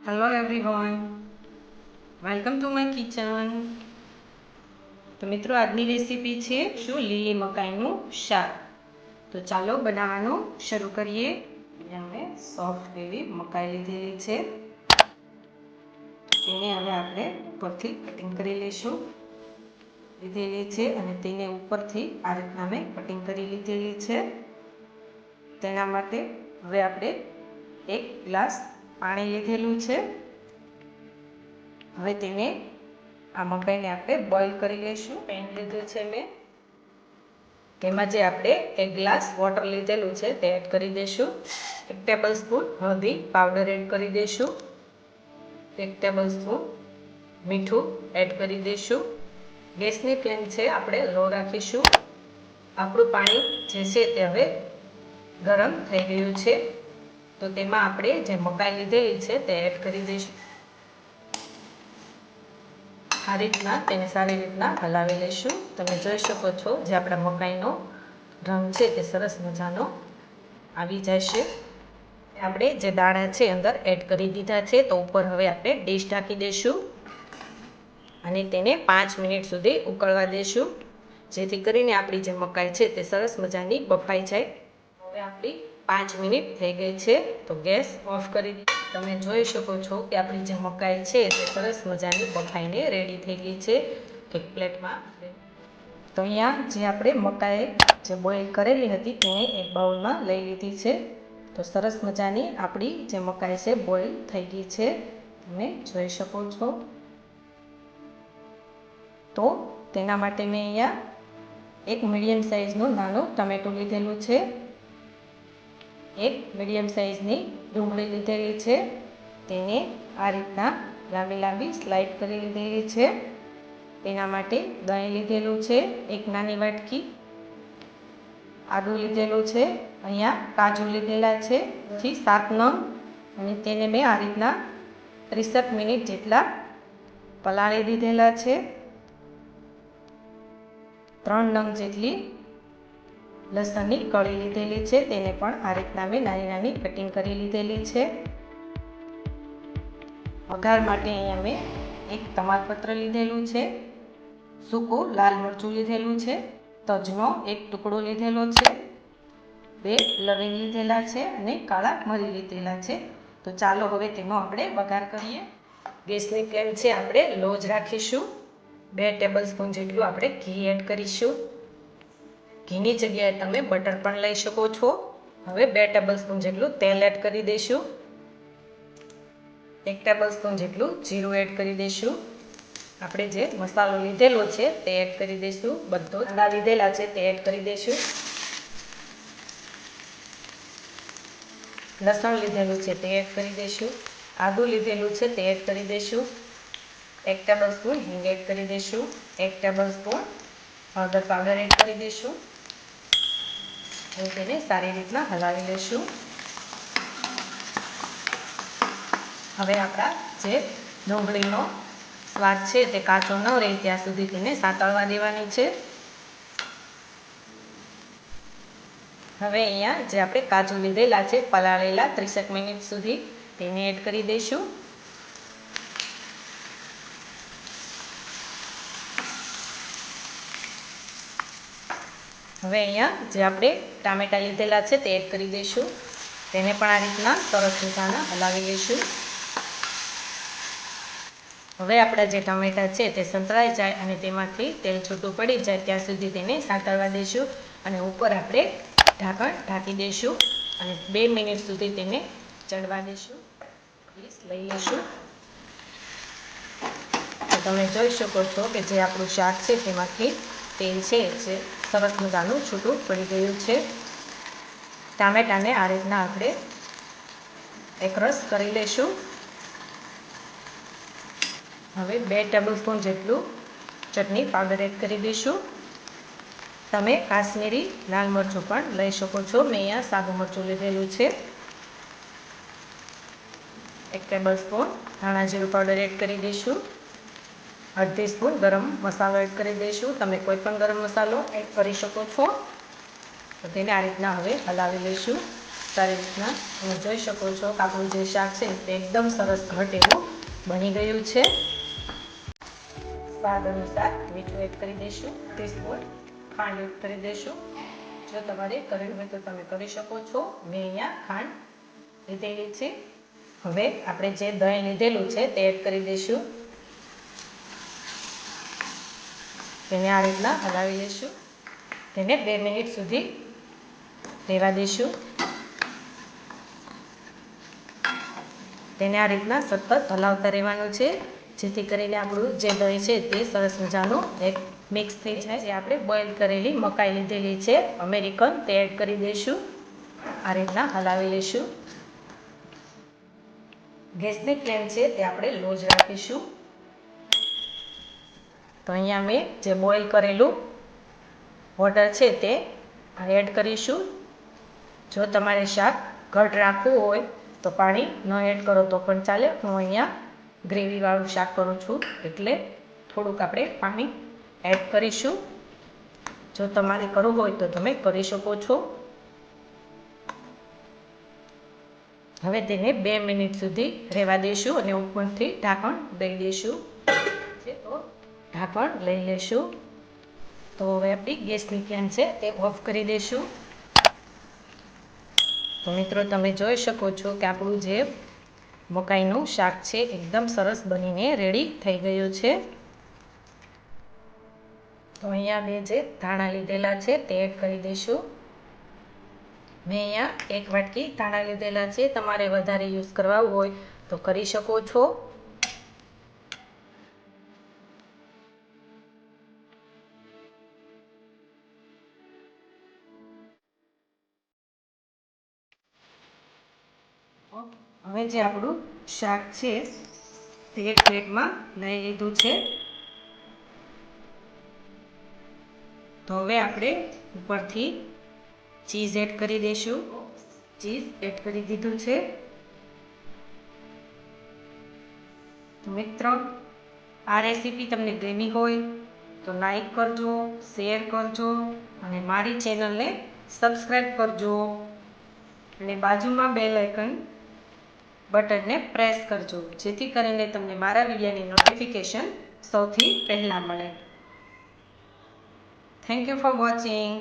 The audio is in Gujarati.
Hello everyone, welcome to my kitchen. તો મિત્રો આજની રેસીપી છે શું લીલી મકાઈનું શાક. તો ચાલો બનાવવાનું શરૂ કરીએ. અમે સોફ્ટ એવી મકાઈ લીધેલી છે, તેને હવે આપણે ઉપરથી કટિંગ કરી લઈશું. લીધેલી છે અને તેને ઉપરથી આ રીતના મેં કટિંગ કરી લીધેલી છે. તેના માટે હવે આપણે 1 ગ્લાસ પાણી લીધેલું છે. હવે તેને આ મકાઈને આપણે બોઇલ કરી લઈશું. પેન લીધું છે મેં, તેમાં જે આપણે 1 ગ્લાસ વોટર લીધેલું છે તે એડ કરી દઈશું. 1 ટેબલ સ્પૂન હળદી પાવડર એડ કરી દઈશું. 1 ટેબલ સ્પૂન મીઠું એડ કરી દઈશું. ગેસની ફ્લેમ છે આપણે લો રાખીશું. આપણું પાણી જે છે તે હવે ગરમ થઈ ગયું છે, તો તેમાં આપણે જે મકાઈ લીધેલી છે તે એડ કરી દઈશું. આ રીતના તેને સારી રીતના હલાવી લઈશું. તમે જોઈ શકો છો જે આપણા મકાઈનો રંગ છે તે સરસ મજાનો આવી જશે. આપણે જે દાણા છે અંદર એડ કરી દીધા છે, તો ઉપર હવે આપણે ડીશ ઢાંકી દઈશું અને તેને 5 મિનિટ સુધી ઉકળવા દઈશું, જેથી કરીને આપણી જે મકાઈ છે તે સરસ મજાની બફાઈ જાય. હવે આપણી 5 મિનિટ થઈ ગઈ છે, તો ગેસ ઓફ કરી દીધો. તમે જોઈ શકો છો કે આપણી જે મકાઈ છે તે સરસ મજાની બફાઈને રેડી થઈ ગઈ છે. એક પ્લેટમાં તો અહીંયા જે આપણે મકાઈ જે બોઇલ કરેલી હતી તેને એક બાઉલમાં લઈ લીધી છે. તો સરસ મજાની આપણી જે મકાઈ છે બોઇલ થઈ ગઈ છે, તમે જોઈ શકો છો. તો તેના માટે મેં અહીંયા એક મીડિયમ સાઇઝનું નાનું ટમેટું લીધેલું છે. એક મીડિયમ સાઇઝની ડુંગળી લીધેલી છે, તેને આ રીતના લાંબી લાંબી સ્લાઇડ કરી લીધેલી છે. તેના માટે દહીં લીધેલું છે 1 નાની વાટકી. આદું લીધેલું છે, અહીંયા કાજુ લીધેલા છે પછી 7 નંગ, અને તેને મેં આ રીતના 30 મિનિટ જેટલા પલાળી દીધેલા છે. 3 નંગ જેટલી લસણની કળી લીધેલી છે, તેને પણ આ રીતના મેં નાની નાની કટિંગ કરી લીધેલી છે. વઘાર માટે અહીંયા મેં 1 તમાલપત્ર લીધેલું છે, સૂકું લાલ મરચું લીધેલું છે, તજનો 1 ટુકડો લીધેલો છે, 2 લવિંગ લીધેલા છે અને કાળા મરી લીધેલા છે. તો ચાલો હવે તેનો આપણે વઘાર કરીએ. ગેસની ફ્લેમ છે આપણે લો જ રાખીશું. 2 ટેબલ સ્પૂન જેટલું આપણે ઘી એડ કરીશું. ઘીની જગ્યાએ તમે બટર પણ લઈ શકો છો. હવે 2 ટેબલ સ્પૂન જેટલું તેલ એડ કરી દઈશું. 1 ટેબલ સ્પૂન જેટલું જીરું એડ કરી દઈશું. આપણે જે મસાલો લીધેલો છે તે એડ કરી દઈશું. બધો કાંદા લીધેલા છે તે એડ કરી દઈશું. લસણ લીધેલું છે તે એડ કરી દઈશું. આદું લીધેલું છે તે એડ કરી દઈશું. 1 ટેબલ સ્પૂન હિંગ એડ કરી દઈશું. 1 ટેબલ સ્પૂન હળદર પાવડર એડ કરી દઈશું. હવે તેને સારી રીતના હલાવી લઈશું. હવે આપણા જે ડુંગળીનો સ્વાદ છે તે કાચો ન રહે ત્યાં સુધી તેને સાતળવા દેવાની છે. હવે અહીંયા જે આપણે કાજુ લીધેલા છે પલાળેલા 30 મિનિટ સુધી, તેને એડ કરી દઈશું. હવે અહીંયા જે આપણે ટામેટાં લીધેલા છે તે એડ કરી દઈશું. તેને પણ આ રીતના સરસ મજાના હલાવી લઈશું. હવે આપણા જે ટામેટાં છે તે સંતળાઈ જાય અને તેમાંથી તેલ છૂટું પડી જાય ત્યાં સુધી તેને સાંતળવા દઈશું, અને ઉપર આપણે ઢાંકણ ઢાંકી દઈશું અને 2 મિનિટ સુધી તેને ચડવા દઈશું. લઈ લઈશું. તો તમે જોઈ શકો છો કે જે આપણું શાક છે તેમાંથી તેલ છે જે સરસ મજાનું છૂટું પડી ગયું છે. ટામેટાને આ રીતના આપણે એકરસ કરી લઈશું. હવે 2 ટેબલ સ્પૂન જેટલું ચટણી પાવડર એડ કરી દઈશું. તમે કાશ્મીરી લાલ મરચું પણ લઈ શકો છો. મેં અહીંયા સાદું મરચું લીધેલું છે. 1 ટેબલ સ્પૂન ધાણા જીરું પાવડર એડ કરી દઈશું. અડધી સ્પૂન ગરમ મસાલો એડ કરી દઈશું. તમે કોઈ પણ ગરમ મસાલો એડ કરી શકો છો. તો તેને આ રીતના હવે હલાવી લઈશું. સારી રીતના તમે જોઈ શકો છો કે આપણું જે શાક છે તે એકદમ સરસ ઘટ એવું બની ગયું છે. સ્વાદ અનુસાર મીઠું એડ કરી દઈશું, ટીસ્પૂન ખાંડ એડ કરી દઈશું. જો તમારે કરવી હોય તો તમે કરી શકો છો. મેં અહીંયા ખાંડ લીધેલી છે. હવે આપણે જે દહીં લીધેલું છે તે એડ કરી દઈશું. તેને આ રીતના હલાવી લઈશું. તેને 2 મિનિટ સુધી રહેવા દઈશું. તેને આ રીતના સતત હલાવતા રહેવાનું છે, જેથી કરીને આપણું જે દહીં છે તે સરસ મજાનું એક મિક્સ થઈ જાય. જે આપણે બોઇલ કરેલી મકાઈ લીધેલી છે અમેરિકન, તે એડ કરી દઈશું. આ રીતના હલાવી લઈશું. ગેસની ફ્લેમ છે તે આપણે લો જ રાખીશું. તો અહીંયા મેં જે બોઇલ કરેલું વોટર છે તે એડ કરીશું. જો તમારે શાક ઘટ રાખવું હોય તો પાણી ન એડ કરો તો પણ ચાલે. હું અહીંયા ગ્રેવીવાળું શાક કરું છું એટલે થોડુંક આપણે પાણી એડ કરીશું. જો તમારે કરવું હોય તો તમે કરી શકો છો. હવે તેને 2 મિનિટ સુધી રહેવા દઈશું અને ઉપરથી ઢાંકણ દઈ દઈશું. તો ઢાંકણ લઈ લઈશું. તો હવે આપણી ગેસની ફ્લેમ છે તે ઓફ કરી દઈશું. તો મિત્રો તમે જોઈ શકો છો કે આપણું જે મકાઈનું શાક છે એકદમ સરસ બનીને રેડી થઈ ગયું છે. તો અહીંયા મેં જે ધાણા લીધેલા છે તે એડ કરી દઈશું. મેં અહીંયા 1 વાટકી ધાણા લીધેલા છે. તમારે વધારે યુઝ કરવા હોય તો કરી શકો છો. હવે જે આપણું શાક છે તે એક પ્લેટમાં લઈ લીધું છે. તો હવે આપણે ઉપરથી ચીઝ એડ કરી દઈશું. ચીઝ એડ કરી દીધું છે. તો મિત્રો આ રેસીપી તમને ગમી હોય તો લાઈક કરજો, શેર કરજો અને મારી ચેનલને સબસ્ક્રાઈબ કરજો અને બાજુમાં બેલ આઇકન બટનને પ્રેસ કરજો, જેથી કરીને તમને મારા વિડીયોની નોટિફિકેશન સૌથી પહેલાં મળે. Thank you for watching.